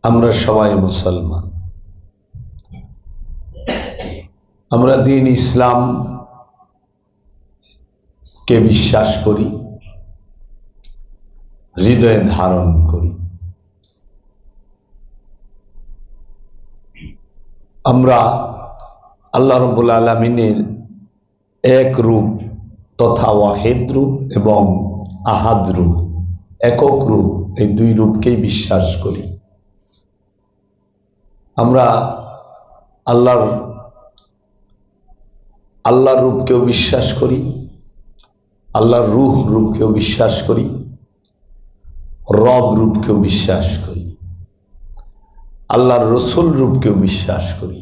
আমরা সবাই মুসলমান। আমরা দ্বীন ইসলাম কে বিশ্বাস করি, হৃদয়ে ধারণ করি। আমরা আল্লাহ রাব্বুল আলামিনের এক রূপ তথা ওয়াহিদ রূপ এবং আহাদ রূপ, একক রূপ, এই দুই রূপকেই বিশ্বাস করি। আমরা আল্লাহর রূপকেও বিশ্বাস করি, আল্লাহর রূহ রূপকেও বিশ্বাস করি, রব রূপকেও বিশ্বাস করি, আল্লাহর রসুল রূপকেও বিশ্বাস করি।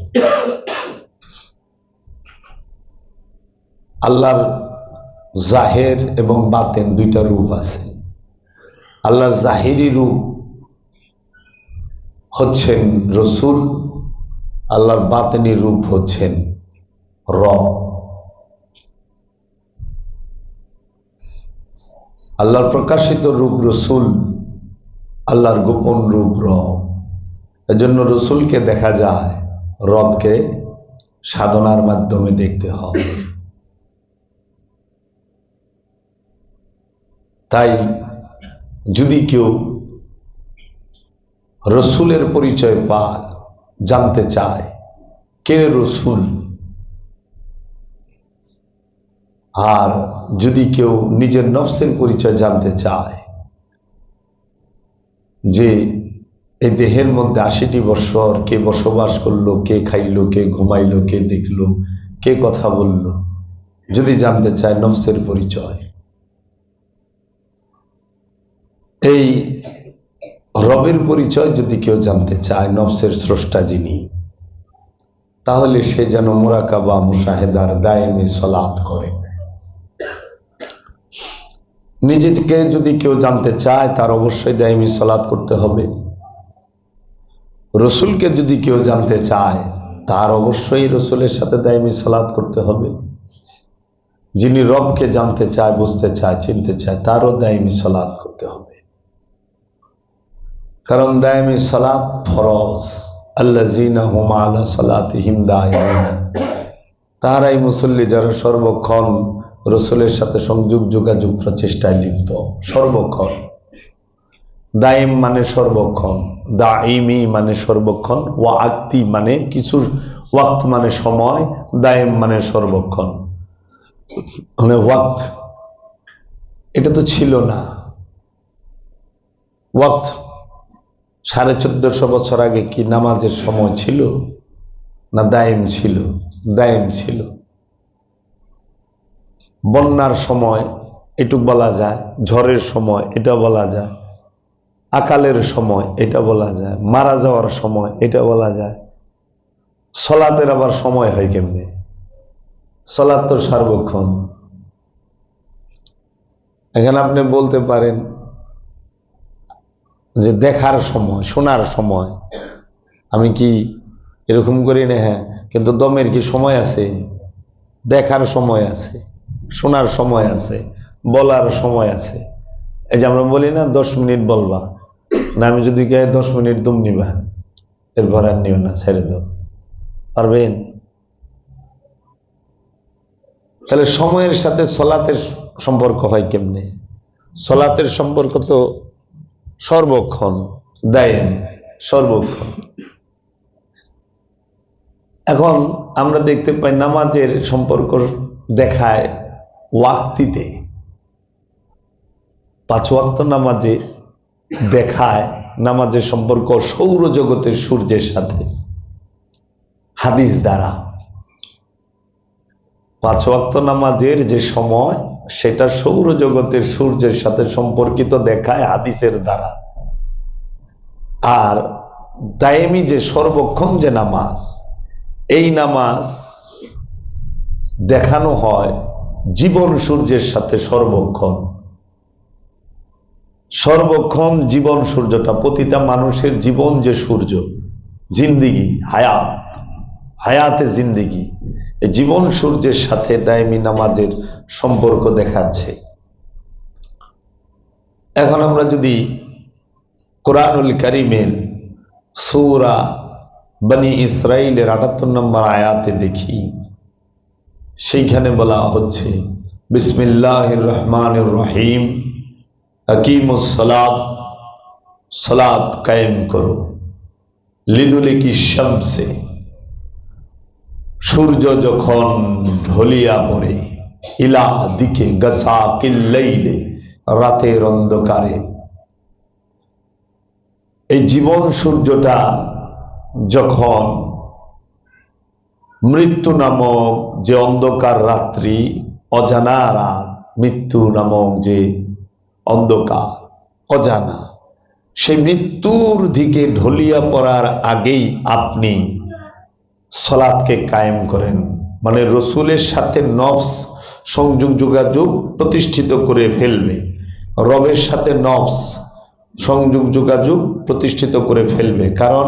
আল্লাহর জাহের এবং বাতেন দুইটা রূপ আছে। আল্লাহর জাহিরি রূপ হচ্ছেন রসুল, আল্লাহর বাতেনি রূপ হচ্ছেন রব। আল্লাহর প্রকাশিত রূপ রসুল, আল্লাহর গোপন রূপ রব। এজন্য রসুলকে দেখা যায়, রবকে সাধনার মাধ্যমে দেখতে হবে। তাই যদি কেউ রসুলের পরিচয় পায়, জানতে চায় কে রসুল, আর যদি কেউ নিজের নফসের পরিচয় জানতে চায়, যে এই দেহের মধ্যে ৮০টি বছর কে বসবাস করলো, কে খাইলো, কে ঘুমাইলো, কে দেখলো, কে কথা বলল, যদি জানতে চায় নফসের পরিচয়, এই রবের পরিচয় যদি কেউ জানতে চায়, নফসের স্রষ্টা যিনি, তাহলে সে যেন মুরাকাবা মুশাহেদার দায়েমে সালাত করে। নিজেকে যদি কেউ জানতে চায়, তার অবশ্যই দায়েমে সালাত করতে হবে। রসুলকে যদি কেউ জানতে চায়, তার অবশ্যই রসুলের সাথে দায়েমে সালাত করতে হবে। যিনি রবকে জানতে চায়, বুঝতে চায়, চিনতে চায়, তারও দায়েমে সালাত করতে হবে। কারণ দায়েমে সালাত ফরজ। আল্লাযীনা হুম আলা সালাতিহিম দায়িমুন, তারাই মুসল্লি যারা সর্বক্ষণ রসুলের সাথে সংযোগ যোগাযোগ প্রচেষ্টায় লিপ্ত। সর্বক্ষণ, দাইম মানে সর্বক্ষণ, দাইমি মানে সর্বক্ষণ, ওয়াক্তি মানে কিছুর ওয়াক্ত মানে সময়, দাইম মানে সর্বক্ষণ। মানে ওয়াক্ত এটা তো ছিল না। ওয়াক্ত 1450 বছর আগে কি নামাজের সময় ছিল না দাইম ছিল? দাইম ছিল। বন্যার সময় এটুক বলা যায়, ঝড়ের সময় এটা বলা যায়, আকালের সময় এটা বলা যায়, মারা যাওয়ার সময় এটা বলা যায়। সলাতের আবার সময় হয় কেমনে? সলাত তো সার্বক্ষণ। এখানে আপনি বলতে পারেন যে দেখার সময়, শোনার সময়, আমি কি এরকম করি না? হ্যাঁ, কিন্তু দমের কি সময় আছে? দেখার সময় আছে, শোনার সময় আছে, বলার সময় আছে। এই যে আমরা বলি না 10 মিনিট বলবা না, আমি যদি কে 10 মিনিট দম নিবা, এরপর আর নিও না, ছেড়ে দাও, পারবেন? তাহলে সময়ের সাথে সলাতের সম্পর্ক হয় কেমনে? সলাতের সম্পর্ক তো সর্বক্ষণ, দায়েম, সর্বক্ষণ। এখন আমরা দেখতে পাই নামাজের সম্পর্ক দেখায় ওয়াক্তিতে। 5 ওয়াক্ত নামাজে দেখায় নামাজের সম্পর্ক সৌরজগতের সূর্যের সাথে, হাদিস দ্বারা। 5 ওয়াক্ত নামাজের যে সময়, সেটা সৌরজগতের সূর্যের সাথে সম্পর্কিত দেখায় হাদিসের দ্বারা। আর দায়েমি যে সর্বক্ষণ যে নামাজ, এই নামাজ দেখানো হয় জীবন সূর্যের সাথে। সর্বক্ষণ, সর্বক্ষণ জীবন সূর্যটা, প্রতিটা মানুষের জীবন যে সূর্য, জিন্দিগি, হায়াত, হায়াতে জিন্দিগি, এই জীবন সূর্যের সাথে দায়েমি নামাজের সম্পর্ক দেখাচ্ছে। এখন আমরা যদি কোরআনুল কারীমের সূরা বনি ইসরাইলের ৭৮ নম্বর আয়াতে দেখি, সেইখানে বলা হচ্ছে বিসমিল্লাহির রহমানির রহিম, আকিমুস সালাত, সালাত কায়েম করো, লিদুলিকি শামসে, সূর্য যখন ঢলিয়া পড়ে, ইলা দিকে গাসাকিল লাইলে, রাতের অন্ধকারে। এই জীবন সূর্যটা যখন মৃত্যু নামক যে অন্ধকার রাত্রি, অজানা রাত, মৃত্যু নামক যে অন্ধকার অজানা, সেই মৃত্যুর দিকে ঢলিয়া পড়ার আগেই আপনি সালাতকে কায়েম করেন, মানে রসুলের সাথে নফস সংযোগ যোগাযোগ প্রতিষ্ঠিত করে ফেলবে, রবের সাথে নফস সংযোগ যোগাযোগ প্রতিষ্ঠিত করে ফেলবে। কারণ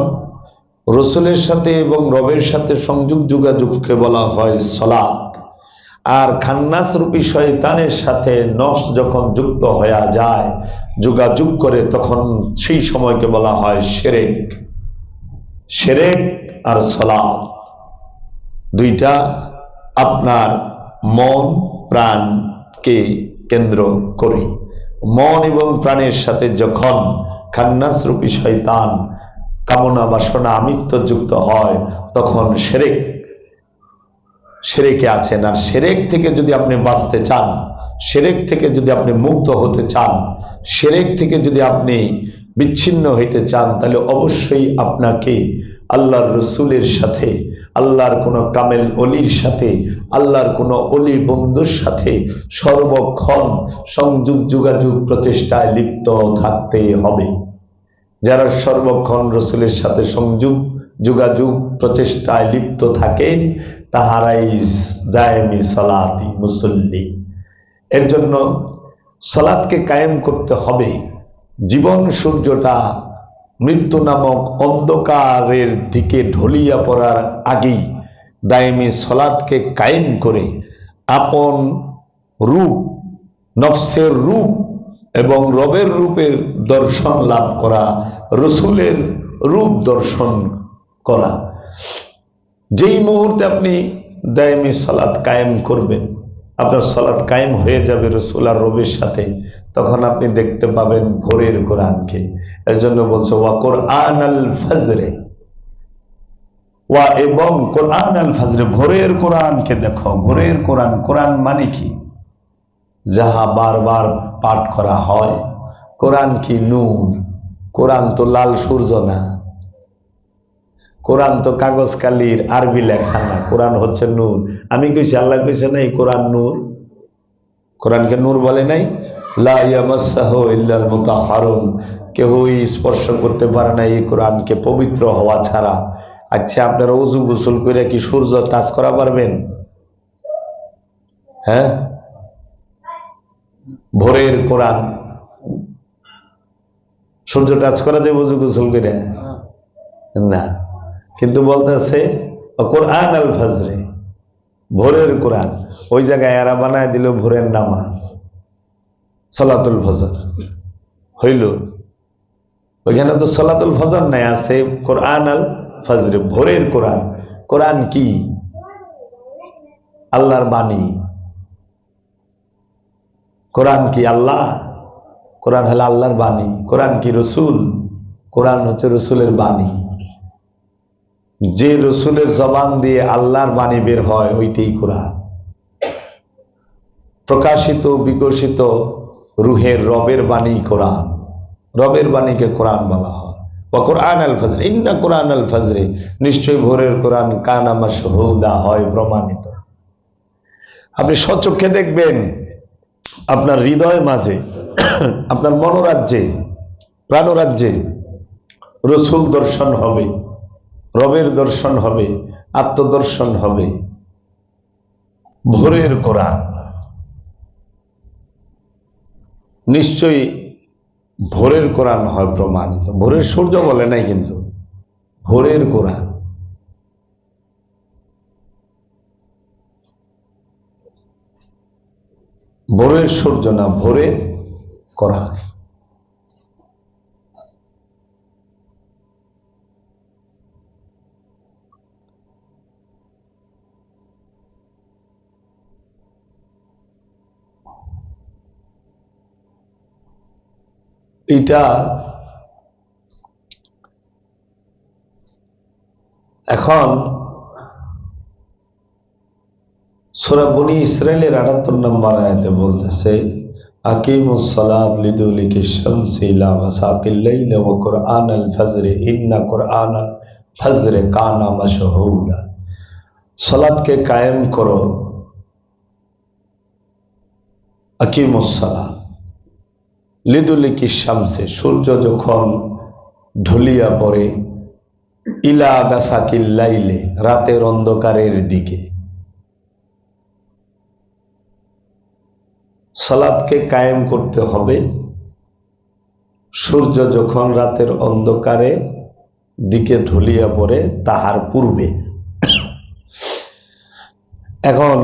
রসুলের সাথে এবং রবের সাথে সংযোগ যোগাযোগকে বলা হয় সালাত। আর খান্নাস রূপী শয়তানের সাথে নফস যখন যুক্ত হয়ে যায়, যোগাযোগ করে, তখন সেই সময়কে বলা হয় শিরক। শিরক আর সালাত দুইটা আপনার মন প্রাণকে কেন্দ্র করে, মন এবং প্রাণের সাথে যখন খান্নাস রূপী শয়তান কামনা বাসনা আমিত্ব যুক্ত হয়, তখন শিরকে আছেন। আর শিরক থেকে যদি আপনি বাঁচতে চান, শিরক থেকে যদি আপনি মুক্ত হতে চান, শিরক থেকে যদি আপনি বিচ্ছিন্ন হইতে চান, তাহলে অবশ্যই আপনাকে আল্লাহর রসুলের সাথে, আল্লাহর কোন কামেল অলির সাথে, আল্লাহর কোন অলি বন্ধুর সাথে সর্বক্ষণ সংযোগ যোগাযোগ প্রচেষ্টায় লিপ্ত থাকতে হবে। যারা সর্বক্ষণ রসুলের সাথে সংযোগ যোগাযোগ প্রচেষ্টায় লিপ্ত থাকেন, তাহারাই দায়েমি সালাতি মুসল্লি। এর জন্য সালাতকে কায়েম করতে হবে। জীবন সূর্যটা মৃত্যু নামক অন্ধকারের দিকে ঢলিয়া পড়ার আগেই দায়েমি সালাতকে কায়েম করে আপন রূপ, নফসের রূপ এবং রবের রূপের দর্শন লাভ করা, রসুলের রূপ দর্শন করা। যেই মুহূর্তে আপনি দায়েমি সালাত কায়েম করবেন, আপনার সালাত কায়েম হয়ে যাবে রসুল আর রবের সাথে, তখন আপনি দেখতে পাবেন ভোরের কোরআনকে। এর জন্য বলছে ওয়া কোরআন আল ফজরে, ওয়া এবং কোরআন আল ফজরে, ভোরের কোরআনকে দেখো। ভোরের কোরআন, কোরআন মানে কি? যাহা বারবার পাঠ করা হয়। কোরআন কি? নূর। কোরআন তো লাল সূর্য না, কোরআন তো কাগজ কালির আরবি লেখা না, কোরআন হচ্ছে নূর। আমি কইছি, আল্লাহ কইছে না এই কোরআন নূর? কোরআনকে নূর বলে নাই? লা ইয়ামাসসাহু ইল্লাল মুতাহহারুন, কেউই স্পর্শ করতে পারে না এই কোরআনকে পবিত্র হওয়া ছাড়া। আচ্ছা, আপনারা ওযু গোসল করে কি সূর্য টাচ করা পারবেন? হ্যাঁ, ভোরের কোরআন সূর্য টাচ করা যায় ওযু গোসল করে? না। কিন্তু বলতেছে কোরআন আল ফজরে, ভোরের কোরআন। ওই জায়গায় এরা বানায় দিল ভোরের নামাজ, সালাতুল ফজর হইল। ওইখানে তো সালাতুল ফজর নাই, আছে কোরআন আল ফজরে, ভোরের কোরআন। কোরআন কি? আল্লাহর বাণী। কোরআন কি? আল্লাহ। কোরআন হলো আল্লাহর বাণী। কোরআন কি? রসুল। কোরআন হচ্ছে রসুলের বাণী। যে রসুলের জবান দিয়ে আল্লাহর বাণী বের হয়, ওইটাই কোরআন। প্রকাশিত বিকশিত রুহের রবের বাণী কোরআন। রবের বাণীকে কোরআন বলা হয়। ওয়া কোরআন আল ফজর, ইন্না কোরআন আল ফজরে, নিশ্চয়ই ভোরের কোরআন কানা মাশহুদা, হয় প্রমাণিত। আপনি স্বচক্ষে দেখবেন, আপনার হৃদয় মাঝে, আপনার মনোরাজ্যে, প্রাণরাজ্যে রসুল দর্শন হবে, রবের দর্শন হবে, আত্মদর্শন হবে। ভোরের কোরআন নিশ্চয়ই ভোরের কোরআন হয় প্রমাণিত। ভোরের সূর্য বলে নাই, কিন্তু ভোরের কোরআন। ভোরের সূর্য না, ভোরের কোরআন। এটা এখন সূরা বনী ইসরাইলের ৭৮ নম্বর আয়াতে বলতেছে আকিমুস সালাত লিদুলিকি শামসি ইলা গাসাকিল লাইলি ওয়া কুরআনাল ফাজরি ইন্না কুরআনাল ফাজরি কানা মাশহুদা। সালাতকে কায়েম করো, আকিমুস সালাত লিদুলিকি শামসি, সূর্য যখন ঢলিয়া পড়ে, ইলা গাসাকিল লাইলি, রাতের অন্ধকারের দিকে। সালাতকে কায়েম করতে হবে সূর্য যখন রাতের অন্ধকারে দিকে ঢলিয়া পড়ে তাহার পূর্বে। এখন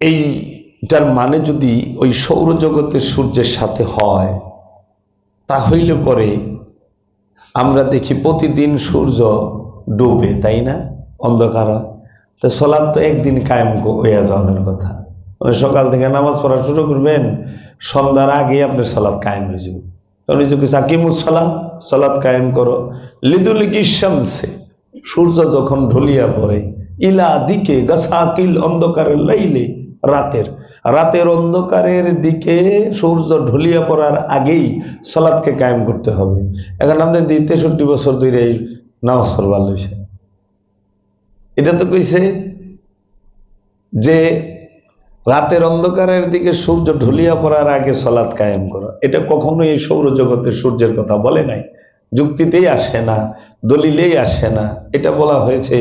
এইটার মানে যদি ওই সৌরজগতের সূর্যের সাথে হয়, তাহলে পরে আমরা দেখি প্রতিদিন সূর্য ডুবে, তাই না? অন্ধকার হয়, তো সালাত তো একদিন কায়েম হইয়া যাওয়ার কথা। সকাল থেকে নামাজ পড়া শুরু করবেন, সন্ধ্যার আগে আপনার সালাত কায়েম হয়ে যাবে। কারণ আকিমুস সালাত, সালাত কায়েম করো লিদুলিকি শামসি, সূর্য যখন ঢলিয়া পড়ে, ইলা দিকে গাসাকিল, অন্ধকারের লাইলে, রাতের অন্ধকারের দিকে সূর্য ঢলিয়া পড়ার আগেই সালাতকে কায়েম করতে হবে। এখন আপনি 63 বছর ধরে নামাজ পড়বার লইছে, এটা তো কইছে যে রাতের অন্ধকারের দিকে সূর্য ঢলিয়া পড়ার আগে সালাত কায়েম করো। এটা কখনো এই সৌরজগতের সূর্যের কথা বলে নাই, যুক্তিতেই আসে না, দলিলেই আসে না। এটা বলা হয়েছে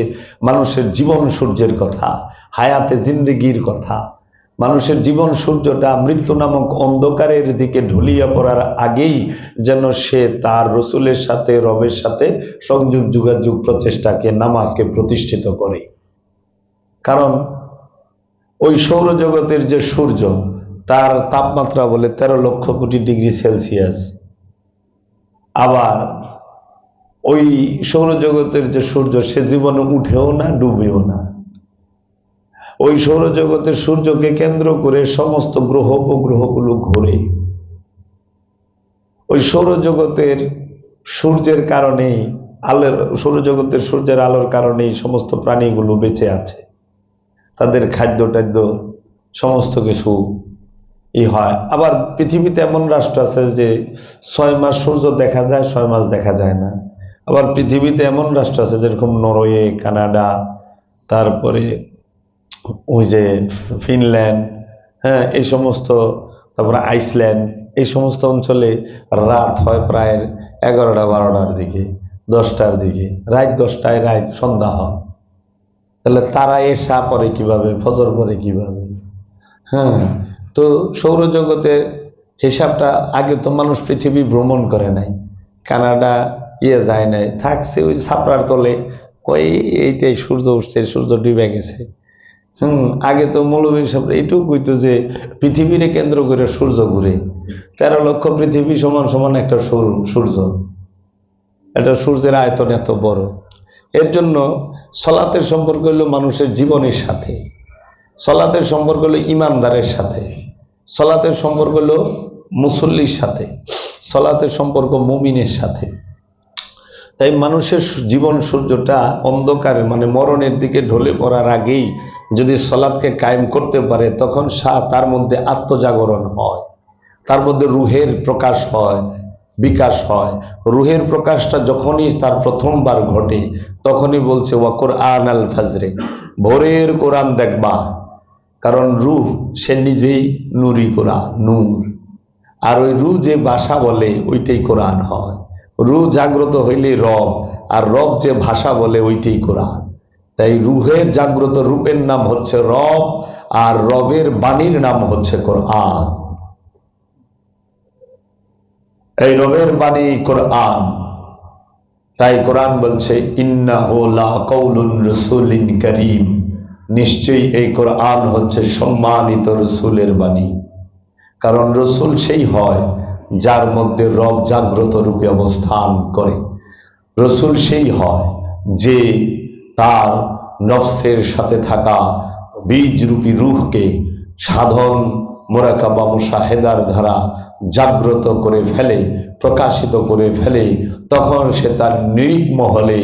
মানুষের জীবন সূর্যের কথা, হায়াতে জিন্দেগির কথা। মানুষের জীবন সূর্যটা মৃত্যু নামক অন্ধকারের দিকে ঢলিয়া পড়ার আগেই যেন সে তার রসুলের সাথে, রবের সাথে সংযোগ যোগাযোগ প্রচেষ্টাকে, নামাজকে প্রতিষ্ঠিত করে। কারণ ওই সৌরজগতের যে সূর্য, তার তাপমাত্রা বলে 13 লক্ষ কোটি ডিগ্রি সেলসিয়াস। আবার ওই সৌরজগতের যে সূর্য, সে জীবনে উঠেও না, ডুবেও না। ওই সৌরজগতের সূর্যকে কেন্দ্র করে সমস্ত গ্রহ উপগ্রহগুলো ঘোরে। ওই সৌরজগতের সূর্যের কারণেই, সৌরজগতের সূর্যের আলোর কারণেই সমস্ত প্রাণীগুলো বেঁচে আছে। তাদের খাদ্য টাদ্য সমস্ত কিছু হয়। আবার পৃথিবীতে এমন রাষ্ট্র আছে যে 6 মাস সূর্য দেখা যায়, 6 মাস দেখা যায় না। আবার পৃথিবীতে এমন রাষ্ট্র আছে যেরকম নরওয়ে, কানাডা, তারপরে ওই যে ফিনল্যান্ড, হ্যাঁ, এই সমস্ত, তারপরে আইসল্যান্ড, এই সমস্ত অঞ্চলে রাত হয় প্রায় 11টা-12টার দিকে, 10টার দিকে, রাত 10টায় রাত সন্ধ্যা হয়। তাহলে তারা এশা পরে কিভাবে, ফজর পরে কিভাবে? হ্যাঁ, তো সৌরজগতের হিসাবটা, আগে তো মানুষ পৃথিবী ভ্রমণ করে নাই, কানাডা যায় নাই, থাকছে ওই ছাপড়ার তলে, কই এইটাই সূর্য উঠছে, সূর্য ডুবে গেছে। আগে তো মৌলবী সাহেব এইটুকু কইতো যে পৃথিবীরে কেন্দ্র করে সূর্য ঘুরে, 13 লক্ষ পৃথিবী সমান সমান একটা সূর্য। এটা সূর্যের আয়তন এত বড়। এর জন্য সালাতের সম্পর্ক হলো মানুষের জীবনের সাথে, সালাতের সম্পর্ক হলো ইমানদারের সাথে, সালাতের সম্পর্ক হলো মুসল্লির সাথে, সালাতের সম্পর্ক মুমিনের সাথে। তাই মানুষের জীবন সূর্যটা অন্ধকার মানে মরণের দিকে ঢলে পড়ার আগেই যদি সালাতকে কায়েম করতে পারে, তখন তার মধ্যে আত্মজাগরণ হয়, তার মধ্যে রুহের প্রকাশ হয়, বিকাশ হয়। রুহের প্রকাশটা যখনই তার প্রথমবার ঘটে, তখনই বলছে ওয়া কুরআনাল ফাজরে, ভোরের কোরআন দেখবা। কারণ রুহ সে নিজেই নূরি কোরআন, নূর। আর ওই রুহ যে ভাষা বলে ওইটাই কোরআন হয়। রুহ জাগ্রত হইলে রব, আর রব যে ভাষা বলে ওইটাই কোরআন। তাই রুহের জাগ্রত রূপের নাম হচ্ছে রব, আর রবের বাণীর নাম হচ্ছে কোরআন। এই রবের বাণী কোরআন। তাই কোরআন বলছে ইন্নাহু লাকাউলুন রাসূলিন কারীম, নিশ্চয়ই এই কোরআন হচ্ছে সম্মানিত রসুলের বাণী। কারণ রসুল সেই হয় যার মধ্যে রব জাগ্রত রূপে অবস্থান করে। রসুল সেই হয় যে তার নফসের সাথে থাকা বীজরূপী রূহকে সাধন মুরাকাবা মুশাহেদার ধারা জাগ্রত করে ফেলে, প্রকাশিত করে ফেলে, তখন সে তার নিরিক মহলে,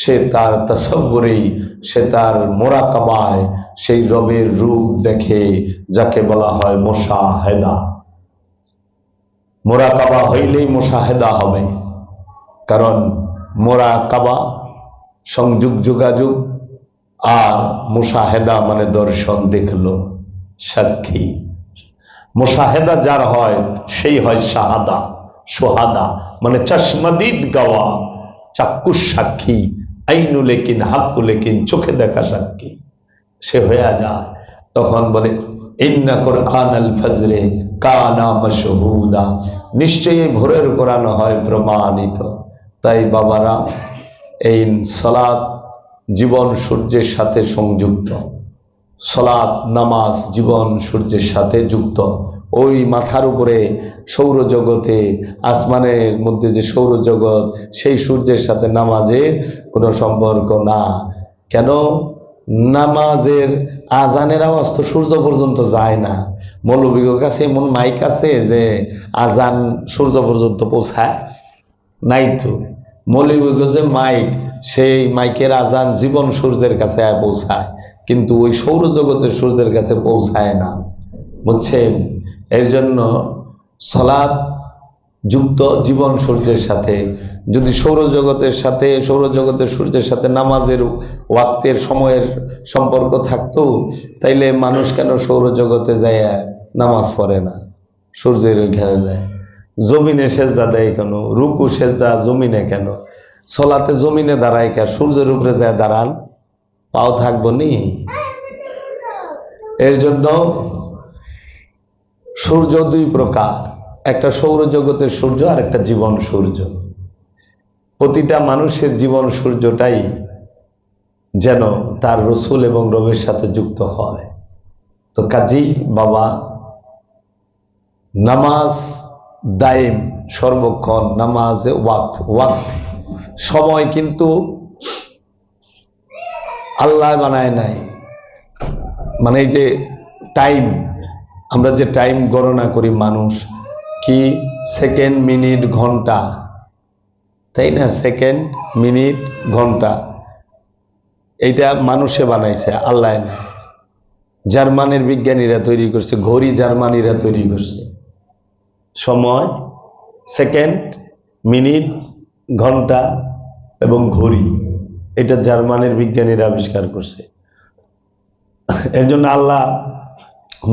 সে তার তাসাব্বুরেই, সে তার মুরাকাবায় সেই রবের রূপ দেখে, যাকে বলা হয় মুশাহেদা। মুরাকাবা হইলেই মুশাহেদা হবে, কারণ মুরাকাবা সংযোগ যোগাযোগ, আর মুশাহেদা মানে দর্শন, দেখলো, সাক্ষী। মুশাহেদা যার হয় সেই হয় শাহাদা, সোহাদা মানে চশমদিদ গাওয়া, চাক্ষুষ সাক্ষী, আইনু লেকিন হাক্কু লেকিন, চোখে দেখা সাক্ষী সে হয়ে যায়। তখন বলে ইন্না কুরআনাল ফজরে কানা মাশহুদা, নিশ্চয়ই ভোরের কোরআন হয় প্রমাণিত। তাই বাবারা, এই সালাত জীবন সূর্যের সাথে সংযুক্ত, সালাত নামাজ জীবন সূর্যের সাথে যুক্ত। ওই মাথার উপরে সৌরজগতে, আসমানের মধ্যে যে সৌরজগৎ, সেই সূর্যের সাথে নামাজের কোনো সম্পর্ক না। কেন? নামাজের আজানের আওয়াজ তো সূর্য পর্যন্ত যায় না। মৌলবীর কাছে এমন মাইক আছে যে আজান সূর্য পর্যন্ত পৌঁছায় নাই তো। মৌলবীর যে মাইক, সেই মাইকের আজান জীবন সূর্যের কাছে পৌঁছায়, কিন্তু ওই সৌরজগতের সূর্যের কাছে পৌঁছায় না, বুঝছেন? এর জন্য সালাত যুক্ত জীবন সূর্যের সাথে। যদি সৌরজগতের সাথে, সৌরজগতের সূর্যের সাথে নামাজের ওয়াক্তের সময়ের সম্পর্ক থাকতো, তাইলে মানুষ কেন সৌরজগতে যায় নামাজ পড়ে না, সূর্যের ওইখানে যায়? জমিনে সেজদা দেয় কেন? রুকু সেজদা জমিনে কেন? সলাতে জমিনে দাঁড়ায় কেন? সূর্যের উপরে যায় দাঁড়ান, পাও থাকবো নি? এর জন্য সূর্য দুই প্রকার, একটা সৌরজগতের সূর্য আর একটা জীবন সূর্য। প্রতিটা মানুষের জীবন সূর্যটাই যেন তার রসুল এবং রবের সাথে যুক্ত হয়। তো কাজী বাবা, নামাজ দায়েম, সর্বক্ষণ নামাজে ওয়াক্ত, ওয়াক্ত সময় কিন্তু আল্লাহ বানায় নাই। মানে এই যে টাইম, আমরা যে টাইম গণনা করি মানুষ, কি সেকেন্ড, মিনিট, ঘন্টা, তাই না? সেকেন্ড, মিনিট, ঘন্টা, এইটা মানুষে বানাইছে, আল্লাহ না। জার্মানের বিজ্ঞানীরা তৈরি করছে, ঘড়ি জার্মানিরা তৈরি করছে। সময়, সেকেন্ড, মিনিট, ঘন্টা এবং ঘড়ি, এটা জার্মানের বিজ্ঞানীরা আবিষ্কার করছে। এর জন্য আল্লাহ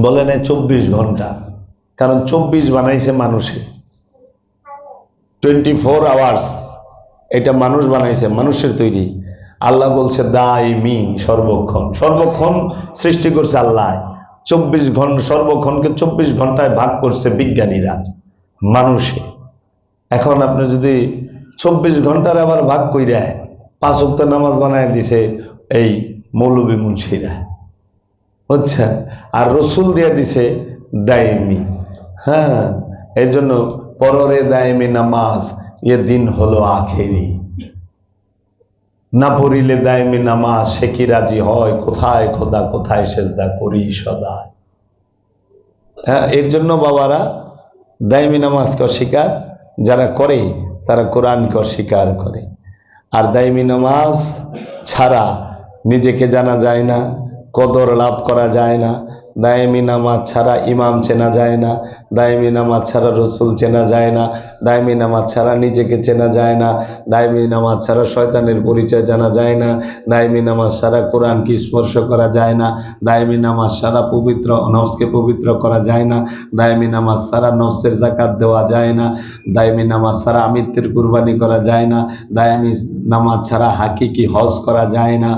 বলে না 24 ঘন্টা, কারণ 24 বানাইছে মানুষে। 24 আওয়ার্স এটা মানুষ বানাইছে, মানুষের তৈরি। আল্লাহ বলছে দাইমি, সর্বক্ষণ, সর্বক্ষণ সৃষ্টি করছে আল্লাহ। 24 ঘন্টা, সর্বক্ষণকে 24 ঘন্টায় ভাগ করছে বিজ্ঞানীরা, মানুষে। এখন আপনি যদি 24 ঘন্টার আবার ভাগ কইরা 5 ওয়াক্ত নামাজ বানায় দিছে এই মৌলবী মুন্সিরা, বুঝছে? আর রসুল দিয়ে দিছে দাইমি। হ্যাঁ, এর জন্য পররে দাইমি নামাজ, এ দিন হলো আখেরি। না পড়িলে দাইমি নামাজ, সে কি রাজি হয়? কোথায় খোদা, কোথায় সেজদা করি সদা। হ্যাঁ, এর জন্য বাবারা দাইমি নামাজকে অস্বীকার যারা করে, তারা কোরআনকে অস্বীকার করে। আর দাইমি নামাজ ছাড়া নিজেকে জানা যায় না, কদর লাভ করা যায় না। দায়েমি নামাজ ছাড়া ইমাম চেনা যায় না, দায়েমি নামাজ ছাড়া রসুল চেনা যায় না, দায়েমি নামাজ ছাড়া নিজেকে চেনা যায় না, দায়েমি নামাজ ছাড়া শয়তানের পরিচয় জানা যায় না, দায়েমি নামাজ ছাড়া কোরআনকে স্পর্শ করা যায় না, দায়েমি নামাজ ছাড়া পবিত্র নফসকে পবিত্র করা যায় না, দায়েমি নামাজ ছাড়া নফসের যাকাত দেওয়া যায় না, দায়েমি নামাজ ছাড়া আমিত্বের কুরবানি করা যায় না, দায়েমি নামাজ ছাড়া হাকিকি হজ করা যায় না,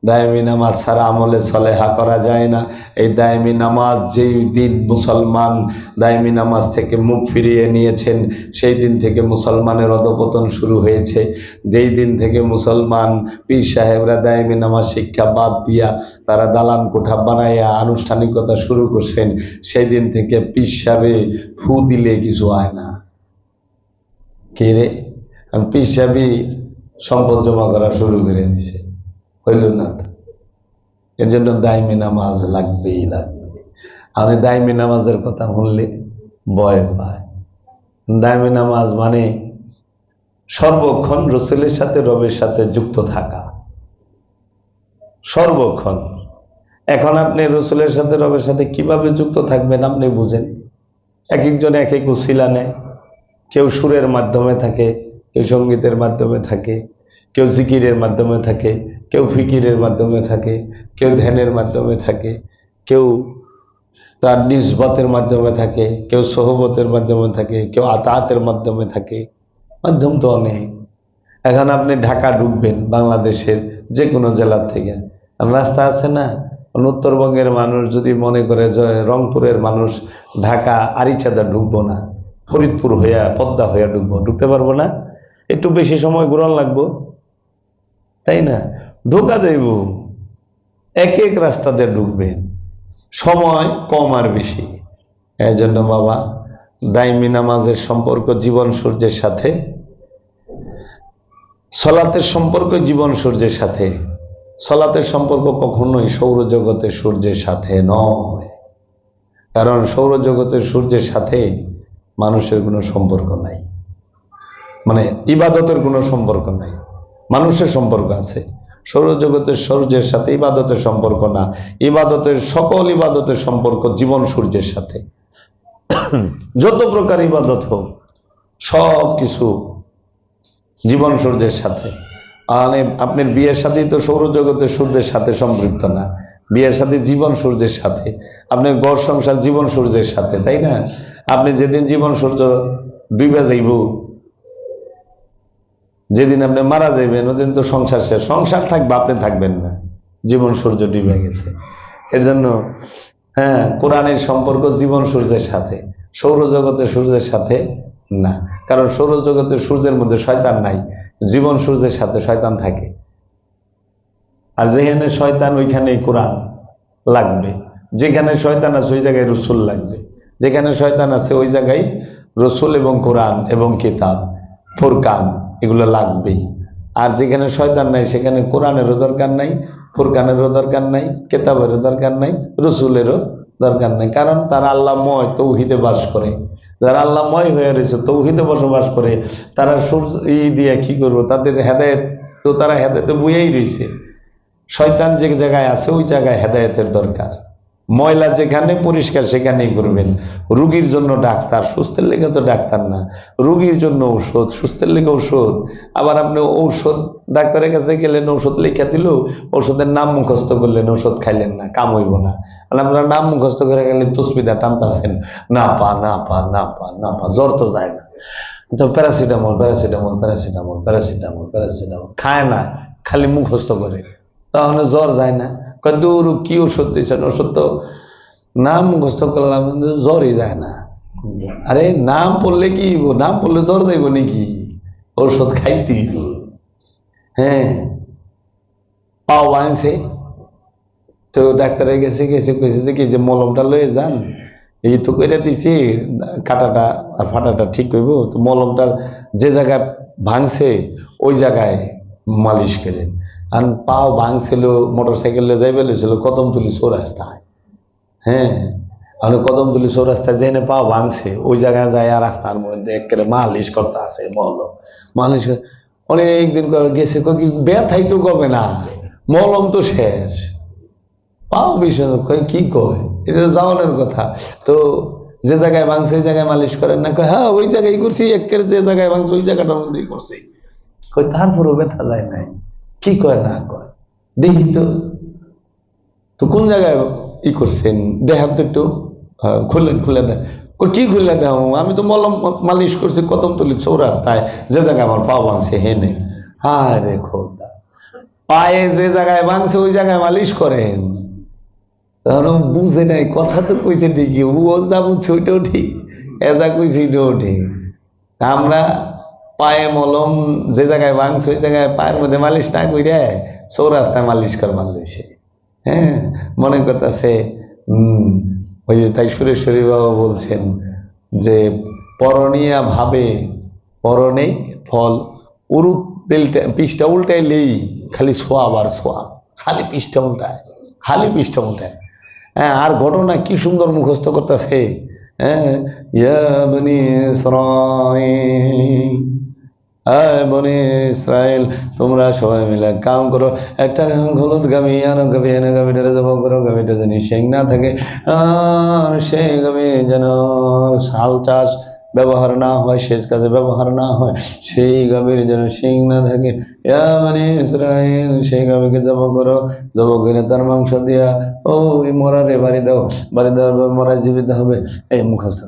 দায়েমি নামাজ ছাড়া আমলে সলেহা করা যায় না। এই দায়েমি নামাজ যেই দিন মুসলমান দায়েমি নামাজ থেকে মুখ ফিরিয়ে নিয়েছেন, সেই দিন থেকে মুসলমানের অধপতন শুরু হয়েছে। যেই দিন থেকে মুসলমান পীর সাহেবরা দায়েমি নামাজ শিক্ষা বাদ দিয়া তারা দালান কোঠা বানাইয়া আনুষ্ঠানিকতা শুরু করছেন, সেই দিন থেকে পীর সাহেবে ফু দিলে কিছু হয় না। কে রে? পীর সাহেবই সম্পদ জমা করা শুরু করে দিছে, হইল না। এর জন্য দায়মি নামাজ লাগবেই লাগবে। আমি দায়মি নামাজের কথা শুনলে ভয় পায়। দায়মি নামাজ মানে সর্বক্ষণ রসুলের সাথে রবের সাথে যুক্ত থাকা, সর্বক্ষণ। এখন আপনি রসুলের সাথে রবের সাথে কিভাবে যুক্ত থাকবেন আপনি বুঝেন। এক একজন এক এক উসিলা নেয়। কেউ সুরের মাধ্যমে থাকে, কেউ সঙ্গীতের মাধ্যমে থাকে, কেউ জিকিরের মাধ্যমে থাকে, কেউ ফিকিরের মাধ্যমে থাকে, কেউ ধ্যানের মাধ্যমে থাকে, কেউ তার নিসবতের মাধ্যমে থাকে, কেউ সোহবতের মাধ্যমে থাকে, কেউ আতাতের মাধ্যমে থাকে। মাধ্যম তো অনেক। এখন আপনি ঢাকা ঢুকবেন বাংলাদেশের যে কোনো জেলার থেকে, রাস্তা আছে না? উত্তরবঙ্গের মানুষ যদি মনে করে যে রংপুরের মানুষ ঢাকা আরিচাঁদা ঢুকবো না, ফরিদপুর হইয়া পদ্মা হইয়া ঢুকবো, ঢুকতে পারবো না, একটু বেশি সময় ঘুরন লাগবো, তাই না? ঢোকা যাইব, এক এক রাস্তাতে ঢুকবেন, সময় কম আর বেশি। এই জন্য বাবা, দায়মি নামাজের সম্পর্ক জীবন সূর্যের সাথে, সলাতের সম্পর্ক জীবন সূর্যের সাথে। সলাতের সম্পর্ক কখনোই সৌরজগতের সূর্যের সাথে নয়, কারণ সৌরজগতের সূর্যের সাথে মানুষের কোনো সম্পর্ক নাই, মানে ইবাদতের কোনো সম্পর্ক নাই। মানুষের সম্পর্ক আছে, সৌরজগতের সূর্যের সাথে ইবাদতের সম্পর্ক না। ইবাদতের সকল ইবাদতের সম্পর্ক জীবন সূর্যের সাথে। যত প্রকার ইবাদত হোক সব কিছু জীবন সূর্যের সাথে। আর আপনার বিয়ের সাথেই তো সৌরজগতের সূর্যের সাথে সম্পৃক্ত না, বিয়ের সাথে জীবন সূর্যের সাথে। আপনার ঘর সংসার জীবন সূর্যের সাথে, তাই না? আপনি যেদিন জীবন সূর্য ডুবে যাইব, যেদিন আপনি মারা যাইবেন, ওদিন তো সংসার শেষ। সংসার থাকবে, আপনি থাকবেন না, জীবন সূর্য ডুবে গেছে। এর জন্য হ্যাঁ, কোরআনের সম্পর্ক জীবন সূর্যের সাথে, সৌরজগতের সূর্যের সাথে না। কারণ সৌরজগতের সূর্যের মধ্যে শয়তান নাই, জীবন সূর্যের সাথে শয়তান থাকে। আর যেখানে শয়তান ওইখানেই কোরআন লাগবে, যেখানে শয়তান আছে ওই জায়গায় রসুল লাগবে, যেখানে শয়তান আছে ওই জায়গায় রসুল এবং কোরআন এবং কিতাব ফুরকান এগুলো লাগবেই। আর যেখানে শয়তান নাই সেখানে কোরআনেরও দরকার নাই, ফুরকানেরও দরকার নাই, কেতাবেরও দরকার নাই, রসুলেরও দরকার নাই। কারণ তারা আল্লাহময় তৌহিদে বাস করে। যারা আল্লাহময় হয়ে রয়েছে, তৌহিদে বসবাস করে, তারা সূর্য দিয়ে কি করবো? তাদের হেদায়েত তো, তারা হেদায়েতে বইয়েই রয়েছে। শয়তান যে জায়গায় আছে ওই জায়গায় হেদায়েতের দরকার। ময়লা যেখানে পরিষ্কার সেখানেই করবেন। রুগীর জন্য ডাক্তার, সুস্থের লেগে তো ডাক্তার না। রুগীর জন্য ঔষধ, সুস্থের লেগে ঔষধ। আবার আপনি ঔষধ ডাক্তারের কাছে গেলেন, ঔষধ লিখে দিল, ঔষধের নাম মুখস্থ করলেন, ঔষধ খাইলেন না, কাম হইব না। আর আপনারা নাম মুখস্থ করে গেলে তসবিদা টানতাছেন, না পা না পা না পা না পা, জ্বর তো যায় না, তো paracetamol paracetamol paracetamol paracetamol paracetamol খায় না, খালি মুখস্থ করে, তাহলে জ্বর যায় না। দূর কি ওষুধ দিয়েছেন? ওষুধ তো নাম মুখস্থ করলাম, জ্বরই যায় না। আরে নাম পড়লে কি, নাম পড়লে জ্বর যাইব নাকি? ঔষধ খাইতে। হ্যাঁ, পাও ভাঙছে তো ডাক্তারের গেছে, কইছে যে কি যে মলমটা লয়ে যান, এই তো করে দিছি, কাটাটা আর ফাটাটা ঠিক হইব, তো মলমটা যে জায়গায় ভাঙছে ওই জায়গায় মালিশ করেন। আর পাও ভাঙছিল, মোটর সাইকেলে যাই বেলেছিল কদমতলি চৌরাস্তায়। হ্যাঁ, আমি কদমতলি চৌরাস্তায় যাই না, পাও ভাঙছে ওই জায়গায় যায়, আর রাস্তার মধ্যে একেবারে মালিশ করতে আছে। মলম মালিশ অনেকদিন গেছে, কি ব্যথাই তো কমে না, মলম তো শেষ, পাও বিষয় কি কয়, এটা যাওয়ানোর কথা। তো যে জায়গায় ভাঙছে ওই জায়গায় মালিশ করেন না? হ্যাঁ ওই জায়গায় করছি, একের যে জায়গায় ভাঙছে ওই জায়গাটার মধ্যেই করছি। কই তারপরও ব্যথা যায় নাই? কি কয় না কয় দেখি তো, তো কোন জায়গায় ই করছেন দেখান তো একটু, খুলে দেয়। কি খুলে দেও? আমি তো মলম মালিশ করছি কদমতলি চৌরাস্তায়, যে জায়গায় আমার পা ভাঙছে হে নেই। হায় রে খোদা, পায়ে যে জায়গায় ভাঙছে ওই জায়গায় মালিশ করেন? তখন বুঝে নাই, কথা তো কইছে ঠিকই, ও যা বুঝছে ওইটাও ঠিক, এজা কইছে ওইটাও ঠিক। আমরা পায়ে মলম যে জায়গায় ভাঙছে ওই জায়গায় পায়ের মধ্যে মালিশ না কইরে চৌরাস্তায় মালিশ কর মারলেছে। হ্যাঁ, মনে করতেছে ওই যে তাই সুরেশ্বরী বাবা বলছেন যে পরনিয়া ভাবে পরনে ফল, উরুপ পিসটা উল্টাইলেই খালি সোয়াব আর সোয়াব, খালি পিসটা উল্টায়, খালি পিসটা উল্টায়। হ্যাঁ, আর ঘটনা কি সুন্দর মুখস্থ করতেছে। হ্যাঁ, ইয়া বনি ইসরাঈল, আয় বনি ইসরাইল, তোমরা সবাই মিলে কাম করো, একটা হলুদ গাভী আনো, গাভী এনে গাভীটারে জবাই করো, গাভীটা যেন শিং না থাকে, আর সেই গাভী যেন শাল চাষ ব্যবহার না হয়, সেচ কাজে ব্যবহার না হয়, সেই গাভীর যেন শিং না থাকে। ইয়া বনি ইসরাইল, সেই গাভীকে জবাই করো, জবাই করে তার মাংস দিয়া ওই মরারে বাড়ি দাও, বাড়ি দেওয়ার পর মরা জীবিত হবে। এই মুখস্থ